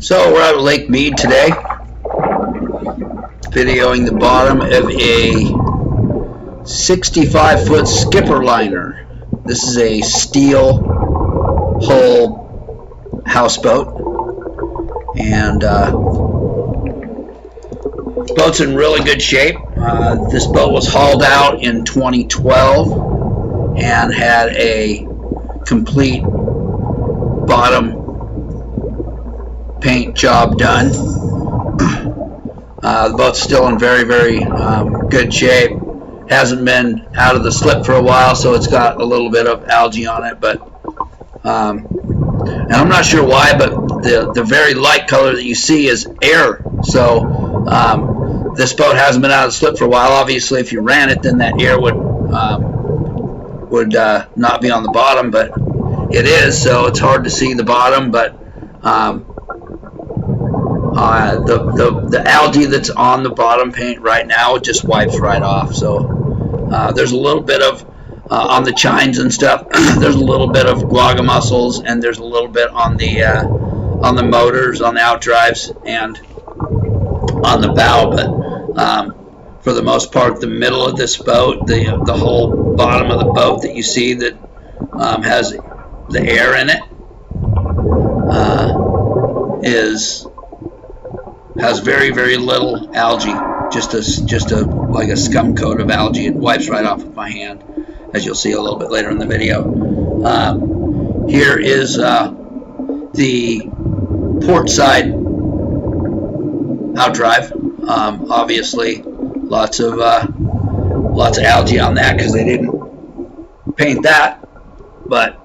So we're out at Lake Mead today, videoing the bottom of a 65-foot skipper liner. This is a steel hull houseboat, and boat's in really good shape. This boat was hauled out in 2012 and had a complete bottom paint job done. The boat's still in very good shape. Hasn't been out of the slip for a while, so it's got a little bit of algae on it, but and I'm not sure why, but the very light color that you see is air. So this boat hasn't been out of the slip for a while. Obviously, if you ran it, then that air would not be on the bottom, but it is, so it's hard to see the bottom. But the algae that's on the bottom paint right now just wipes right off. So there's a little bit of on the chines and stuff. There's a little bit of guaga mussels, and there's a little bit on the motors, on the outdrives, and on the bow. But for the most part, the middle of this boat, the whole bottom of the boat that you see that has the air in it, has very little algae, just a like a scum coat of algae. It wipes right off with my hand, as you'll see a little bit later in the video. Here is the port side outdrive. Obviously, lots of algae on that because they didn't paint that. But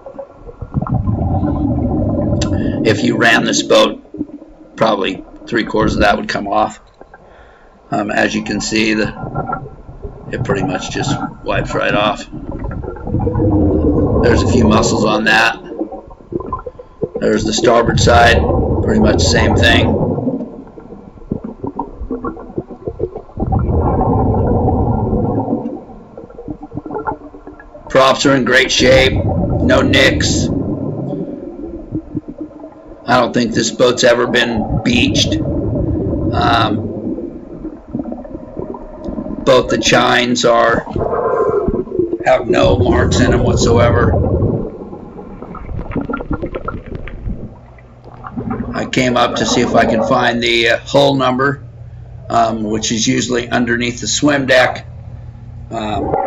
if you ran this boat, probably 3/4 of that would come off. As you can see, it pretty much just wipes right off. There's a few mussels on that. There's the starboard side, pretty much the same thing. Props are in great shape, no nicks. I don't think this boat's ever been beached. Both the chines have no marks in them whatsoever. I came up to see if I could find the hull number, which is usually underneath the swim deck.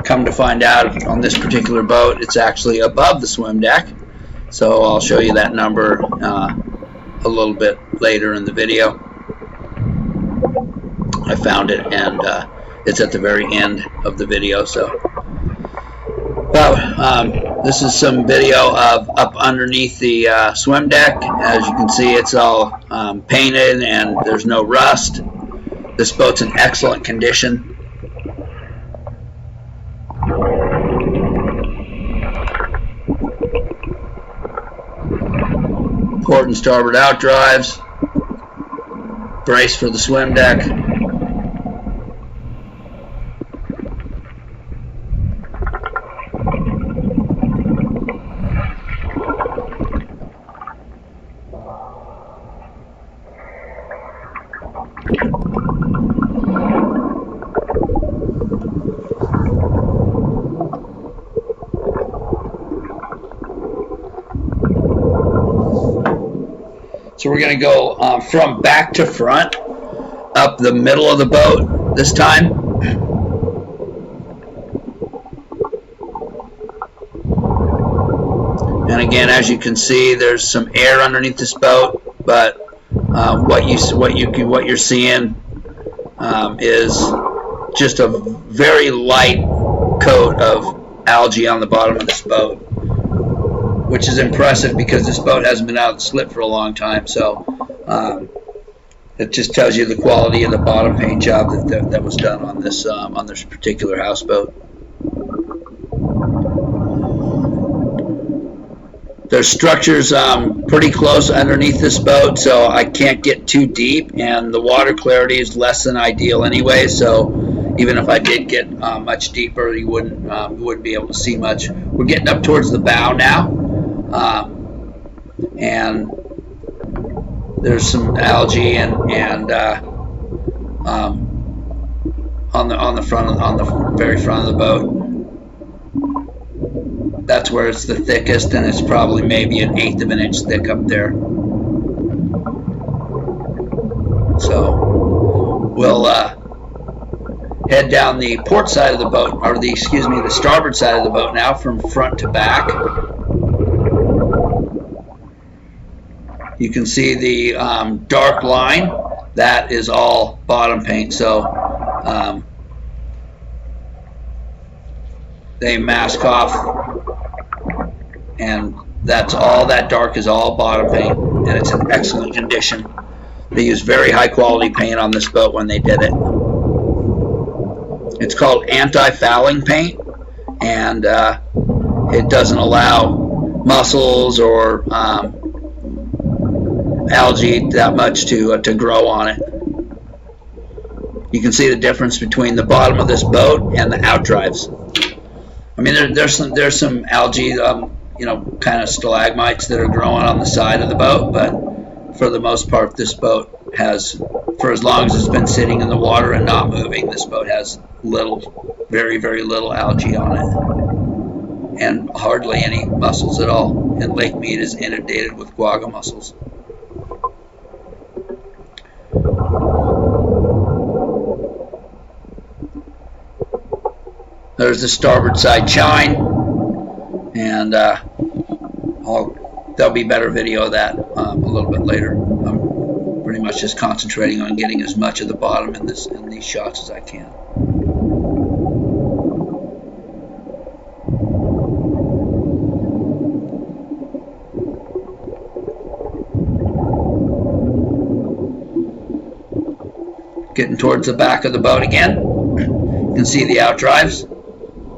Come to find out, on this particular boat, it's actually above the swim deck. So I'll show you that number a little bit later in the video. I found it, and it's at the very end of the video. So, this is some video of up underneath the swim deck. As you can see, it's all painted and there's no rust. This boat's in excellent condition. Port and starboard outdrives, brace for the swim deck. So we're going to go from back to front, up the middle of the boat this time. And again, as you can see, there's some air underneath this boat, but what you're seeing is just a very light coat of algae on the bottom of this boat, which is impressive because this boat hasn't been out of the slip for a long time. So it just tells you the quality of the bottom paint job that was done on this particular houseboat. There's structures pretty close underneath this boat, so I can't get too deep, and the water clarity is less than ideal anyway. So even if I did get much deeper, you wouldn't be able to see much. We're getting up towards the bow now. And there's some algae and on the very front of the boat. That's where it's the thickest, and it's probably maybe 1/8 of an inch thick up there. So we'll head down the port side of the boat, or the starboard side of the boat now, from front to back. You can see the dark line. That is all bottom paint. So they mask off, and that's all. That dark is all bottom paint, and it's in excellent condition. They used very high quality paint on this boat when they did it. It's called anti-fouling paint, and it doesn't allow mussels or algae that much to grow on it. You can see the difference between the bottom of this boat and the outdrives. I mean, there's some algae, kind of stalagmites that are growing on the side of the boat, but for the most part, this boat has, for as long as it's been sitting in the water and not moving, this boat has very, very little algae on it, and hardly any mussels at all. And Lake Mead is inundated with quagga mussels. There's the starboard side chine, and there'll be better video of that a little bit later. I'm pretty much just concentrating on getting as much of the bottom in these shots as I can. Getting towards the back of the boat again. You can see the outdrives,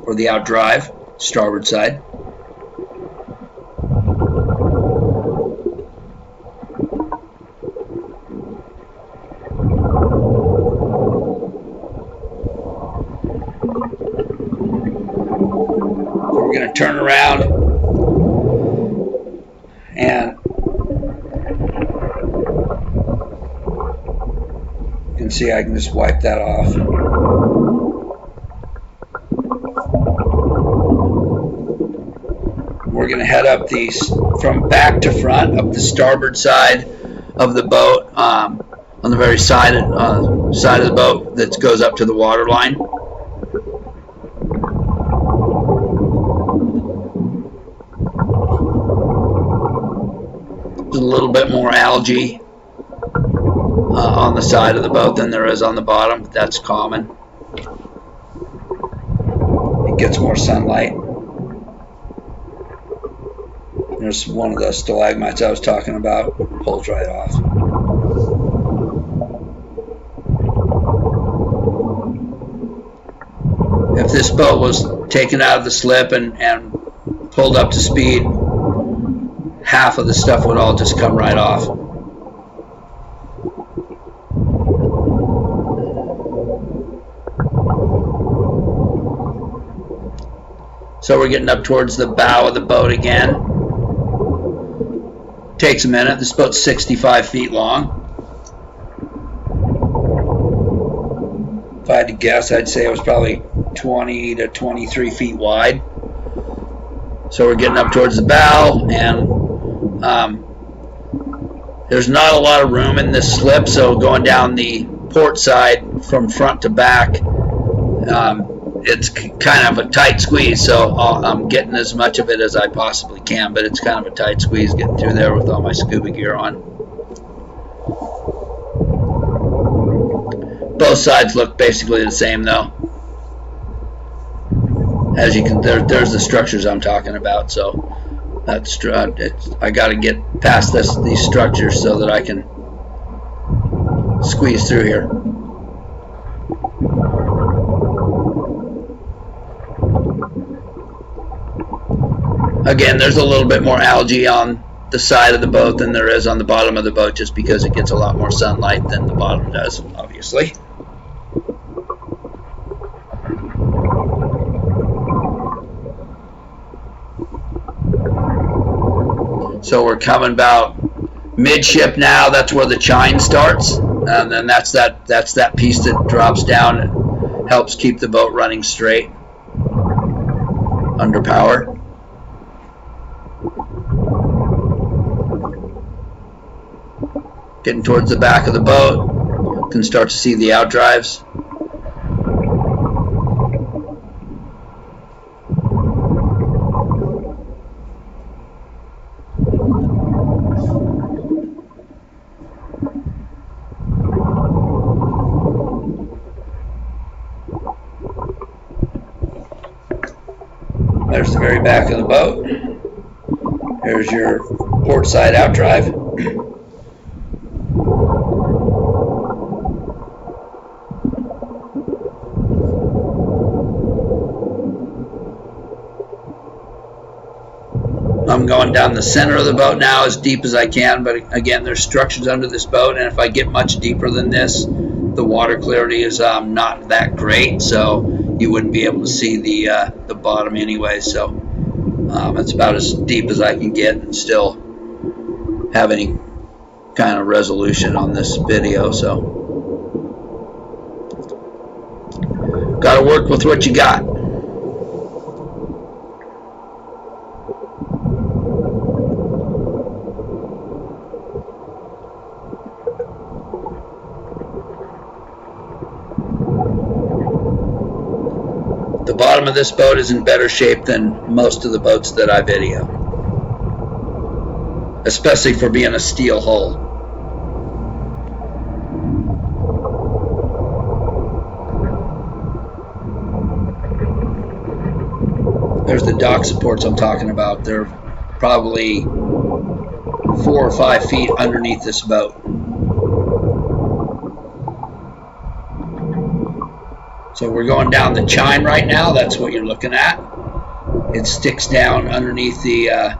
or the outdrive, starboard side. We're going to turn around and you can see I can just wipe that off. We're going to head up these from back to front, up the starboard side of the boat, on the very side of the boat that goes up to the water line. There's a little bit more algae on the side of the boat than there is on the bottom, but that's common. It gets more sunlight. There's one of those stalagmites I was talking about. Pulls right off. If this boat was taken out of the slip and pulled up to speed, half of the stuff would all just come right off. So we're getting up towards the bow of the boat again. Takes a minute. This boat's 65 feet long. If I had to guess, I'd say it was probably 20 to 23 feet wide. So we're getting up towards the bow, and there's not a lot of room in this slip, so going down the port side from front to back, it's kind of a tight squeeze, so I'm getting as much of it as I possibly can, but it's kind of a tight squeeze getting through there with all my scuba gear on. Both sides look basically the same, though. As you can, there's the structures I'm talking about, so that's I got to get past these structures so that I can squeeze through here. Again, there's a little bit more algae on the side of the boat than there is on the bottom of the boat, just because it gets a lot more sunlight than the bottom does, obviously. So we're coming about midship now, that's where the chine starts, and then that's that piece that drops down and helps keep the boat running straight under power. Getting towards the back of the boat, you can start to see the outdrives. There's the very back of the boat. There's your port side outdrive. I'm going down the center of the boat now as deep as I can, but again, there's structures under this boat, and if I get much deeper than this, the water clarity is not that great, so you wouldn't be able to see the bottom anyway. So it's about as deep as I can get and still have any kind of resolution on this video. So got to work with what you got. The bottom of this boat is in better shape than most of the boats that I video, especially for being a steel hull. There's the dock supports I'm talking about. They're probably 4 or 5 feet underneath this boat. So we're going down the chine right now. That's what you're looking at. It sticks down underneath the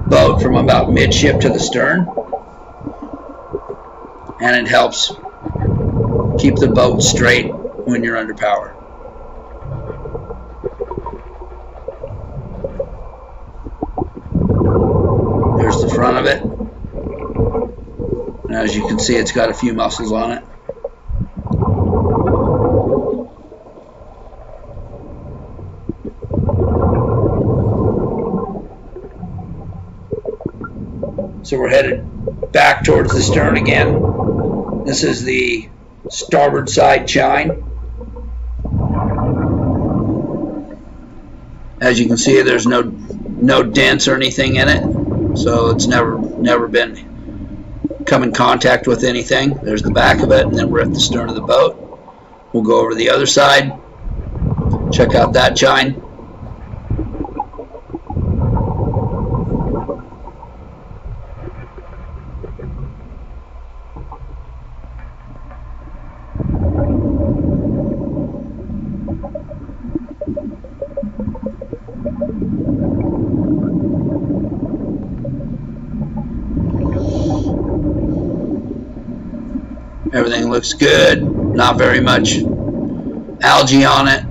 boat from about midship to the stern, and it helps keep the boat straight when you're under power. There's the front of it, and as you can see, it's got a few muscles on it. So we're headed back towards the stern again. This is the starboard side chine. As you can see, there's no dents or anything in it, so it's never been come in contact with anything. There's the back of it, and then we're at the stern of the boat. We'll go over to the other side, check out that chine. Everything looks good, not very much algae on it.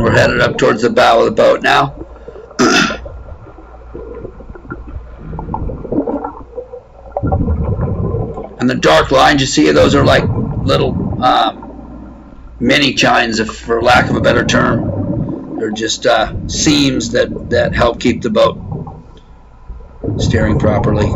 We're headed up towards the bow of the boat now. And the dark lines you see, those are like little mini chines, for lack of a better term. They're just seams that help keep the boat steering properly.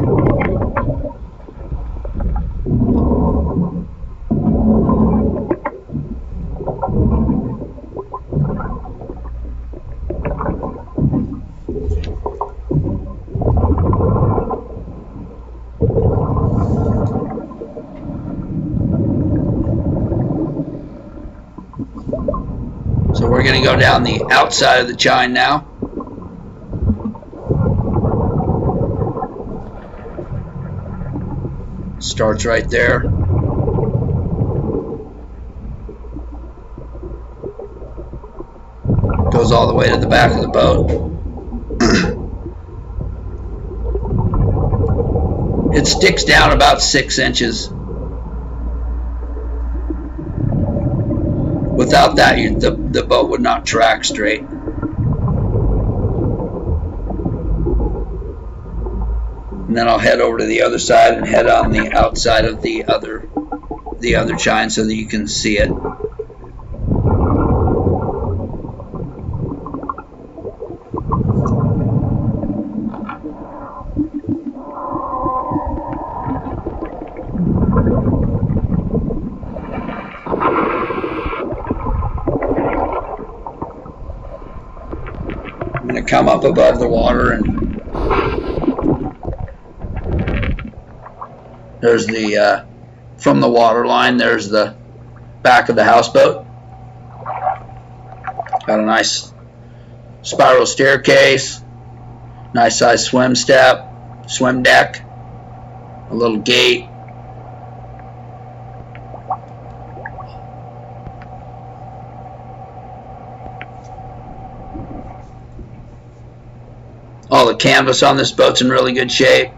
So we're going to go down the outside of the chine now. Starts right there. goes all the way to the back of the boat. It sticks down about 6 inches. Without that, the boat would not track straight. And then I'll head over to the other side and head on the outside of the other chine so that you can see it. I'm going to come up above the water, and there's the from the water line, there's the back of the houseboat. Got a nice spiral staircase, nice size swim deck, a little gate. All the canvas on this boat's in really good shape.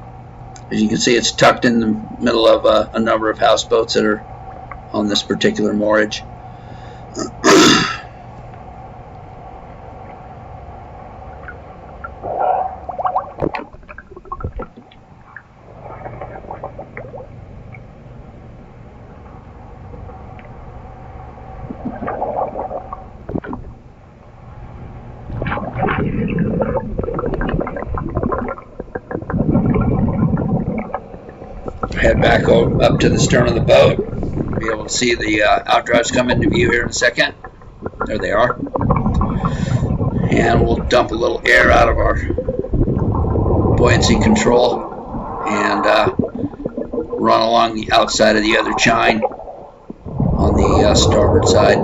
As you can see, it's tucked in the middle of a number of houseboats that are on this particular moorage. Head back up to the stern of the boat. Be able to see the outdrives come into view here in a second. There they are. And we'll dump a little air out of our buoyancy control and run along the outside of the other chine on the starboard side.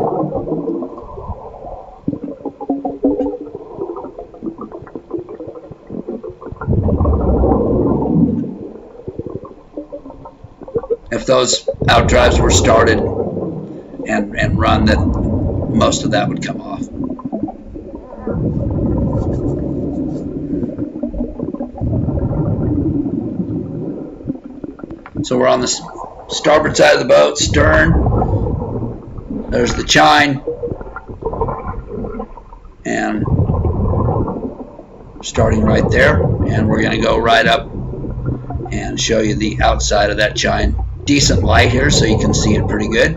If those outdrives were started and run, then most of that would come off. So we're on the starboard side of the boat, stern. There's the chine, and starting right there, and we're going to go right up and show you the outside of that chine. Decent light here, so you can see it pretty good.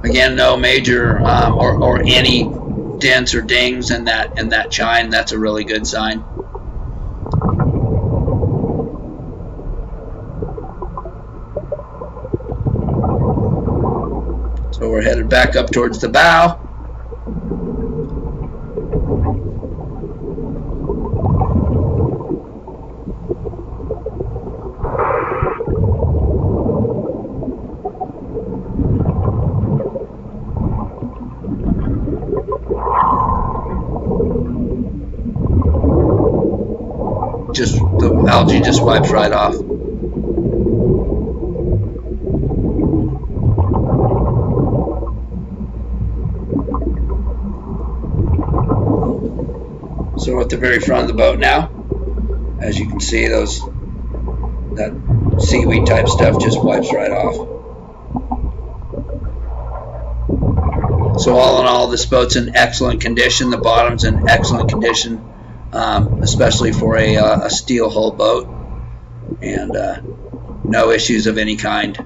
Again, no major or any dents or dings in that chine. That's a really good sign. So we're headed back up towards the bow. The algae just wipes right off. So we're at the very front of the boat now. As you can see, that seaweed type stuff just wipes right off. So all in all, this boat's in excellent condition. The bottom's in excellent condition, especially for a steel hull boat, and no issues of any kind.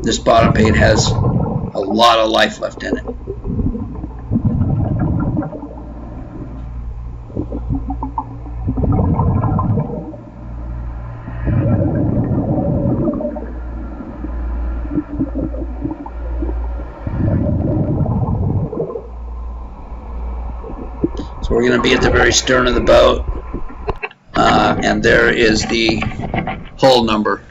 This bottom paint has a lot of life left in it. So we're going to be at the very stern of the boat, and there is the hull number.